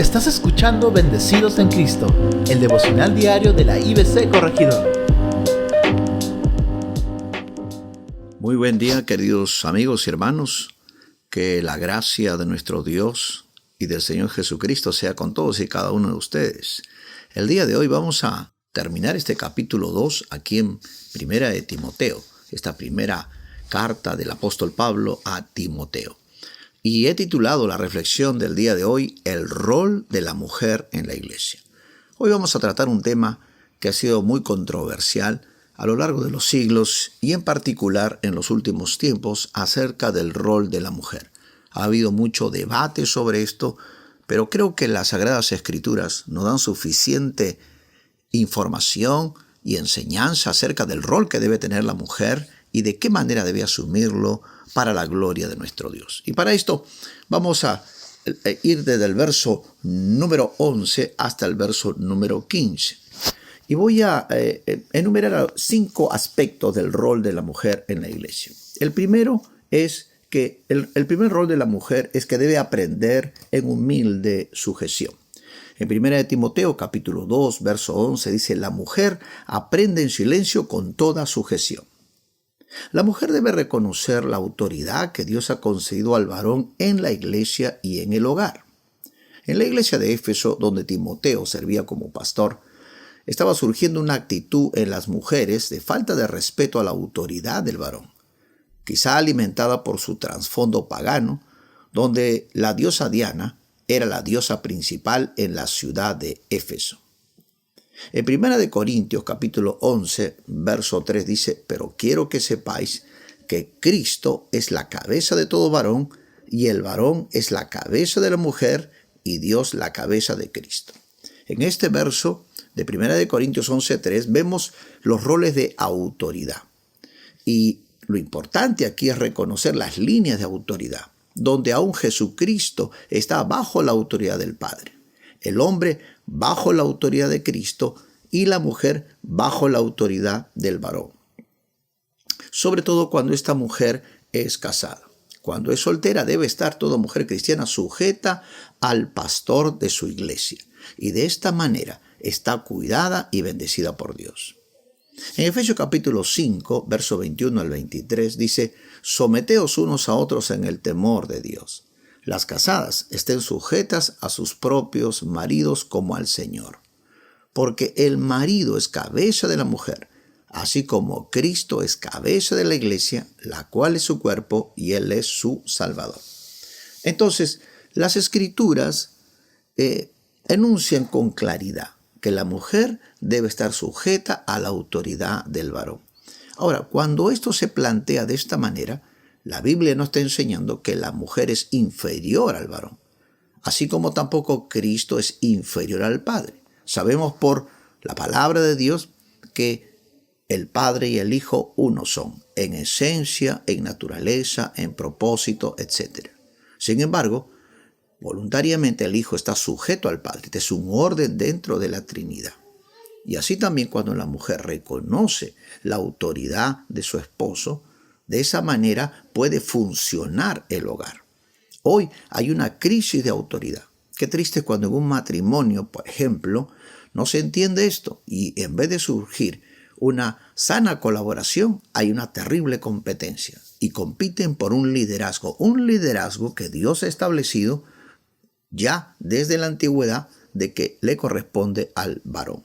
Estás escuchando Bendecidos en Cristo, el devocional diario de la IBC Corregidora. Muy buen día, queridos amigos y hermanos. Que la gracia de nuestro Dios y del Señor Jesucristo sea con todos y cada uno de ustedes. El día de hoy vamos a terminar este capítulo 2 aquí en Primera de Timoteo, esta primera carta del apóstol Pablo a Timoteo. Y he titulado la reflexión del día de hoy, el rol de la mujer en la iglesia. Hoy vamos a tratar un tema que ha sido muy controversial a lo largo de los siglos y en particular en los últimos tiempos acerca del rol de la mujer. Ha habido mucho debate sobre esto, pero creo que las Sagradas Escrituras nos dan suficiente información y enseñanza acerca del rol que debe tener la mujer y de qué manera debe asumirlo para la gloria de nuestro Dios. Y para esto vamos a ir desde el verso número 11 hasta el verso número 15. Y voy a enumerar 5 aspectos del rol de la mujer en la iglesia. El primero es que el primer rol de la mujer es que debe aprender en humilde sujeción. En 1 de Timoteo capítulo 2, verso 11 dice, la mujer aprende en silencio con toda sujeción. La mujer debe reconocer la autoridad que Dios ha concedido al varón en la iglesia y en el hogar. En la iglesia de Éfeso, donde Timoteo servía como pastor, estaba surgiendo una actitud en las mujeres de falta de respeto a la autoridad del varón, quizá alimentada por su trasfondo pagano, donde la diosa Diana era la diosa principal en la ciudad de Éfeso. En 1 de Corintios capítulo 11, verso 3 dice, pero quiero que sepáis que Cristo es la cabeza de todo varón y el varón es la cabeza de la mujer y Dios la cabeza de Cristo. En este verso de 1 de Corintios 11, 3 vemos los roles de autoridad. Y lo importante aquí es reconocer las líneas de autoridad, donde aún Jesucristo está bajo la autoridad del Padre. El hombre bajo la autoridad de Cristo y la mujer bajo la autoridad del varón. Sobre todo cuando esta mujer es casada. Cuando es soltera debe estar toda mujer cristiana sujeta al pastor de su iglesia. Y de esta manera está cuidada y bendecida por Dios. En Efesios capítulo 5, verso 21 al 23 dice, someteos unos a otros en el temor de Dios. Las casadas estén sujetas a sus propios maridos como al Señor. Porque el marido es cabeza de la mujer, así como Cristo es cabeza de la iglesia, la cual es su cuerpo y Él es su Salvador. Entonces, las Escrituras enuncian con claridad que la mujer debe estar sujeta a la autoridad del varón. Ahora, cuando esto se plantea de esta manera, la Biblia nos está enseñando que la mujer es inferior al varón, así como tampoco Cristo es inferior al Padre. Sabemos por la palabra de Dios que el Padre y el Hijo uno son, en esencia, en naturaleza, en propósito, etc. Sin embargo, voluntariamente el Hijo está sujeto al Padre. Este es un orden dentro de la Trinidad. Y así también cuando la mujer reconoce la autoridad de su esposo, de esa manera puede funcionar el hogar. Hoy hay una crisis de autoridad. Qué triste cuando en un matrimonio, por ejemplo, no se entiende esto y en vez de surgir una sana colaboración, hay una terrible competencia y compiten por un liderazgo que Dios ha establecido ya desde la antigüedad de que le corresponde al varón.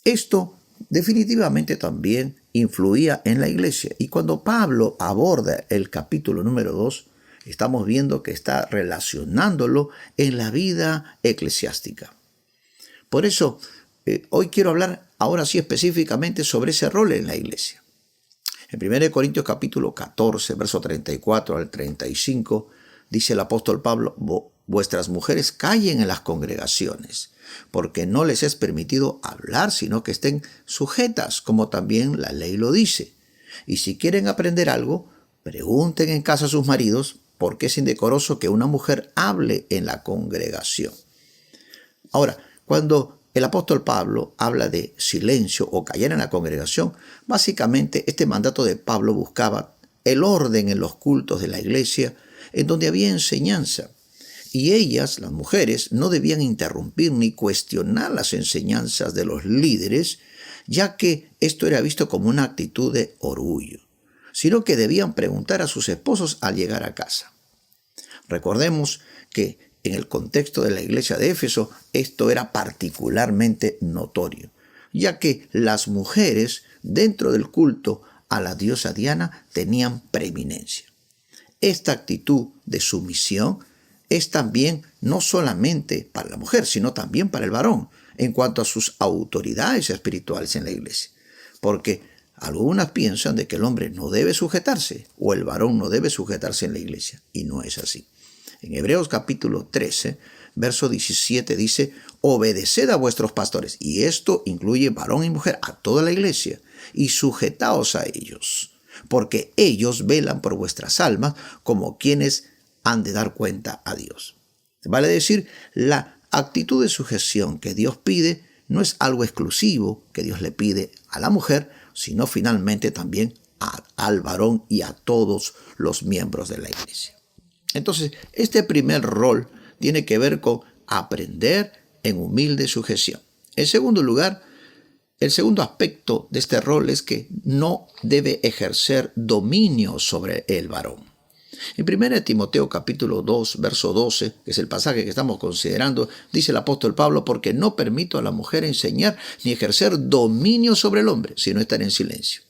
Esto definitivamente también influía en la iglesia. Y cuando Pablo aborda el capítulo número 2, estamos viendo que está relacionándolo en la vida eclesiástica. Por eso, hoy quiero hablar ahora sí específicamente sobre ese rol en la iglesia. En 1 Corintios capítulo 14, verso 34 al 35, dice el apóstol Pablo, vuestras mujeres callen en las congregaciones, porque no les es permitido hablar, sino que estén sujetas, como también la ley lo dice. Y si quieren aprender algo, pregunten en casa a sus maridos, porque es indecoroso que una mujer hable en la congregación. Ahora, cuando el apóstol Pablo habla de silencio o callar en la congregación, básicamente este mandato de Pablo buscaba el orden en los cultos de la iglesia, en donde había enseñanza. Y ellas, las mujeres, no debían interrumpir ni cuestionar las enseñanzas de los líderes, ya que esto era visto como una actitud de orgullo, sino que debían preguntar a sus esposos al llegar a casa. Recordemos que en el contexto de la iglesia de Éfeso esto era particularmente notorio, ya que las mujeres dentro del culto a la diosa Diana tenían preeminencia. Esta actitud de sumisión es también no solamente para la mujer, sino también para el varón, en cuanto a sus autoridades espirituales en la iglesia. Porque algunas piensan de que el hombre no debe sujetarse, o el varón no debe sujetarse en la iglesia, y no es así. En Hebreos capítulo 13, verso 17 dice, obedeced a vuestros pastores, y esto incluye varón y mujer, a toda la iglesia, y sujetaos a ellos, porque ellos velan por vuestras almas como quienes han de dar cuenta a Dios. Vale decir, la actitud de sujeción que Dios pide no es algo exclusivo que Dios le pide a la mujer, sino finalmente también al varón y a todos los miembros de la iglesia. Entonces, este primer rol tiene que ver con aprender en humilde sujeción. En segundo lugar, el segundo aspecto de este rol es que no debe ejercer dominio sobre el varón. En 1 Timoteo capítulo 2, verso 12, que es el pasaje que estamos considerando, dice el apóstol Pablo, porque no permito a la mujer enseñar ni ejercer dominio sobre el hombre, sino estar en silencio.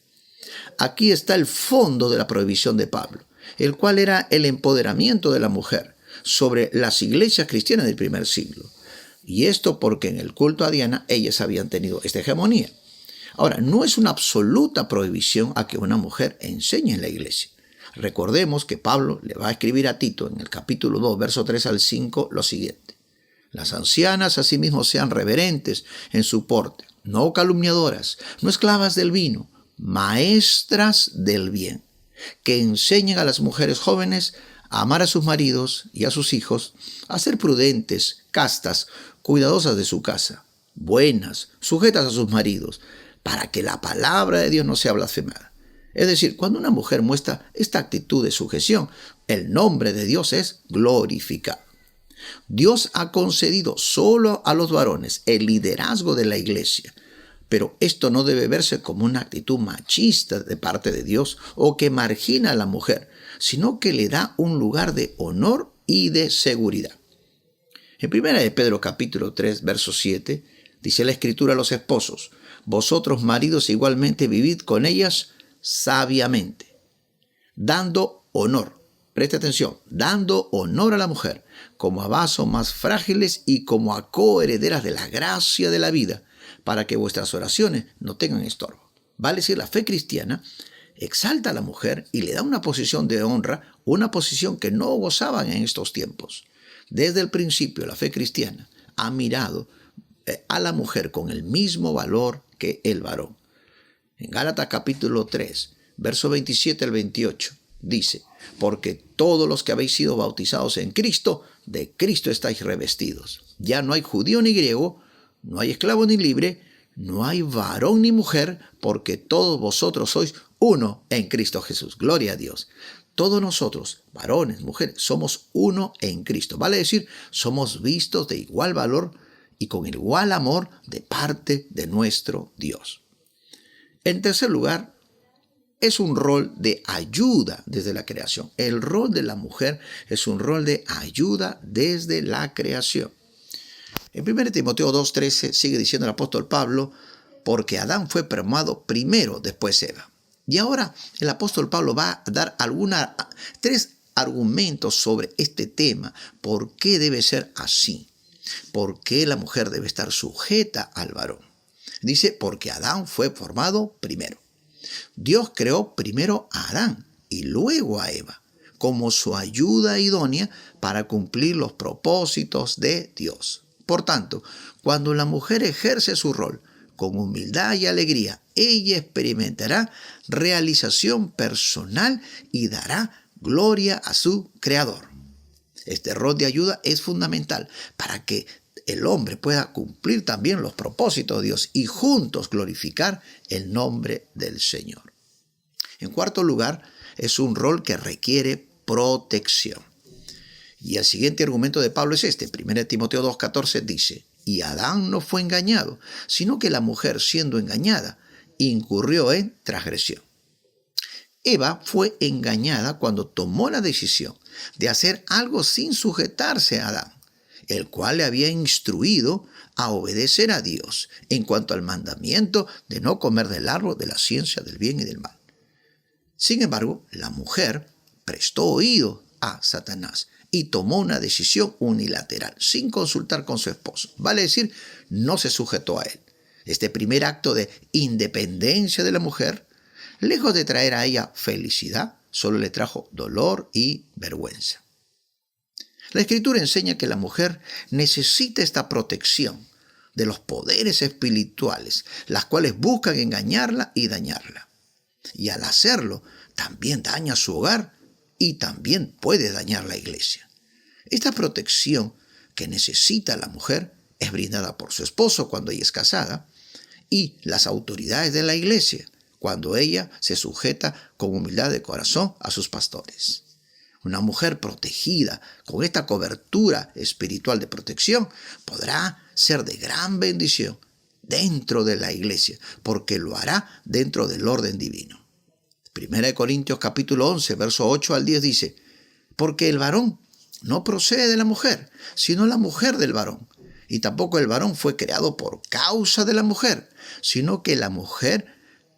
Aquí está el fondo de la prohibición de Pablo, el cual era el empoderamiento de la mujer sobre las iglesias cristianas del primer siglo. Y esto porque en el culto a Diana ellas habían tenido esta hegemonía. Ahora, no es una absoluta prohibición a que una mujer enseñe en la iglesia. Recordemos que Pablo le va a escribir a Tito en el capítulo 2, verso 3 al 5, lo siguiente. Las ancianas asimismo sean reverentes en su porte, no calumniadoras, no esclavas del vino, maestras del bien, que enseñen a las mujeres jóvenes a amar a sus maridos y a sus hijos, a ser prudentes, castas, cuidadosas de su casa, buenas, sujetas a sus maridos, para que la palabra de Dios no sea blasfemada. Es decir, cuando una mujer muestra esta actitud de sujeción, el nombre de Dios es glorificado. Dios ha concedido solo a los varones el liderazgo de la iglesia, pero esto no debe verse como una actitud machista de parte de Dios o que margina a la mujer, sino que le da un lugar de honor y de seguridad. En 1 Pedro capítulo 3, verso 7, dice la Escritura a los esposos, vosotros maridos igualmente vivid con ellas sabiamente, dando honor, preste atención, dando honor a la mujer, como a vasos más frágiles y como a coherederas de la gracia de la vida, para que vuestras oraciones no tengan estorbo. Vale decir, la fe cristiana exalta a la mujer y le da una posición de honra, una posición que no gozaban en estos tiempos. Desde el principio, la fe cristiana ha mirado a la mujer con el mismo valor que el varón. En Gálatas capítulo 3, verso 27 al 28, dice, porque todos los que habéis sido bautizados en Cristo, de Cristo estáis revestidos. Ya no hay judío ni griego, no hay esclavo ni libre, no hay varón ni mujer, porque todos vosotros sois uno en Cristo Jesús. Gloria a Dios. Todos nosotros, varones, mujeres, somos uno en Cristo. Vale decir, somos vistos de igual valor y con igual amor de parte de nuestro Dios. En tercer lugar, es un rol de ayuda desde la creación. El rol de la mujer es un rol de ayuda desde la creación. En 1 Timoteo 2:13 sigue diciendo el apóstol Pablo, porque Adán fue formado primero, después Eva. Y ahora el apóstol Pablo va a dar tres argumentos sobre este tema. ¿Por qué debe ser así? ¿Por qué la mujer debe estar sujeta al varón? Dice, porque Adán fue formado primero. Dios creó primero a Adán y luego a Eva, como su ayuda idónea para cumplir los propósitos de Dios. Por tanto, cuando la mujer ejerce su rol con humildad y alegría, ella experimentará realización personal y dará gloria a su Creador. Este rol de ayuda es fundamental para que el hombre pueda cumplir también los propósitos de Dios y juntos glorificar el nombre del Señor. En cuarto lugar, es un rol que requiere protección. Y el siguiente argumento de Pablo es este. 1 Timoteo 2:14 dice, y Adán no fue engañado, sino que la mujer, siendo engañada, incurrió en transgresión. Eva fue engañada cuando tomó la decisión de hacer algo sin sujetarse a Adán, el cual le había instruido a obedecer a Dios en cuanto al mandamiento de no comer del árbol de la ciencia del bien y del mal. Sin embargo, la mujer prestó oído a Satanás y tomó una decisión unilateral, sin consultar con su esposo. Vale decir, no se sujetó a él. Este primer acto de independencia de la mujer, lejos de traer a ella felicidad, solo le trajo dolor y vergüenza. La Escritura enseña que la mujer necesita esta protección de los poderes espirituales, las cuales buscan engañarla y dañarla. Y al hacerlo, también daña su hogar y también puede dañar la iglesia. Esta protección que necesita la mujer es brindada por su esposo cuando ella es casada y las autoridades de la iglesia cuando ella se sujeta con humildad de corazón a sus pastores. Una mujer protegida con esta cobertura espiritual de protección podrá ser de gran bendición dentro de la iglesia, porque lo hará dentro del orden divino. 1 Corintios capítulo 11, verso 8 al 10 dice, porque el varón no procede de la mujer, sino la mujer del varón. Y tampoco el varón fue creado por causa de la mujer, sino que la mujer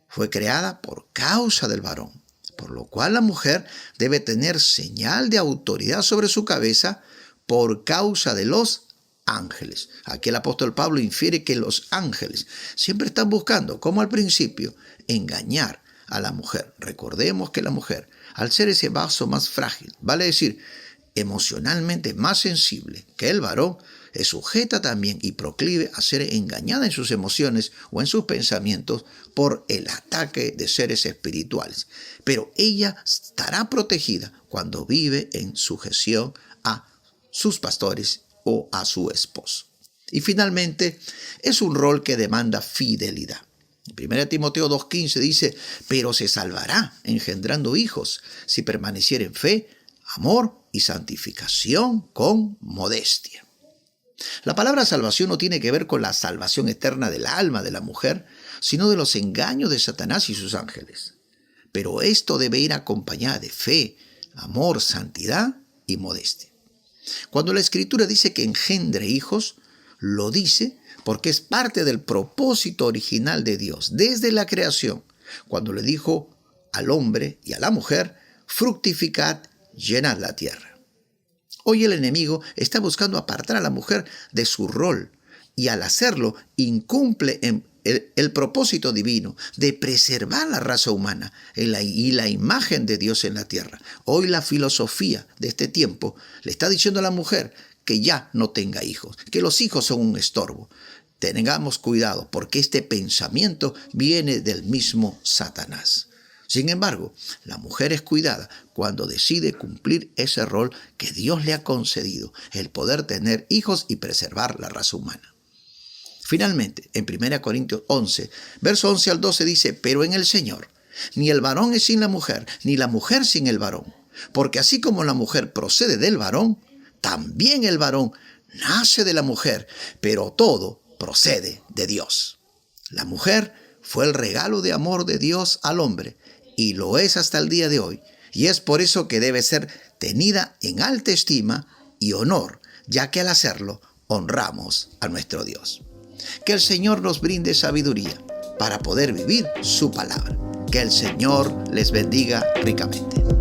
fue creada por causa del varón. Por lo cual la mujer debe tener señal de autoridad sobre su cabeza por causa de los ángeles. Aquí el apóstol Pablo infiere que los ángeles siempre están buscando, como al principio, engañar a la mujer. Recordemos que la mujer, al ser ese vaso más frágil, vale decir, emocionalmente más sensible que el varón, es sujeta también y proclive a ser engañada en sus emociones o en sus pensamientos por el ataque de seres espirituales. Pero ella estará protegida cuando vive en sujeción a sus pastores o a su esposo. Y finalmente, es un rol que demanda fidelidad. 1 Timoteo 2:15 dice, pero se salvará engendrando hijos si permaneciera en fe, amor y santificación con modestia. La palabra salvación no tiene que ver con la salvación eterna del alma de la mujer, sino de los engaños de Satanás y sus ángeles. Pero esto debe ir acompañado de fe, amor, santidad y modestia. Cuando la Escritura dice que engendre hijos, lo dice porque es parte del propósito original de Dios desde la creación, cuando le dijo al hombre y a la mujer, fructificad, llenad la tierra. Hoy el enemigo está buscando apartar a la mujer de su rol y al hacerlo incumple el propósito divino de preservar la raza humana y la imagen de Dios en la tierra. Hoy la filosofía de este tiempo le está diciendo a la mujer que ya no tenga hijos, que los hijos son un estorbo. Tengamos cuidado porque este pensamiento viene del mismo Satanás. Sin embargo, la mujer es cuidada cuando decide cumplir ese rol que Dios le ha concedido, el poder tener hijos y preservar la raza humana. Finalmente, en 1 Corintios 11, verso 11 al 12 dice, pero en el Señor, ni el varón es sin la mujer, ni la mujer sin el varón. Porque así como la mujer procede del varón, también el varón nace de la mujer, pero todo procede de Dios. La mujer fue el regalo de amor de Dios al hombre, y lo es hasta el día de hoy, y es por eso que debe ser tenida en alta estima y honor, ya que al hacerlo honramos a nuestro Dios. Que el Señor nos brinde sabiduría para poder vivir su palabra. Que el Señor les bendiga ricamente.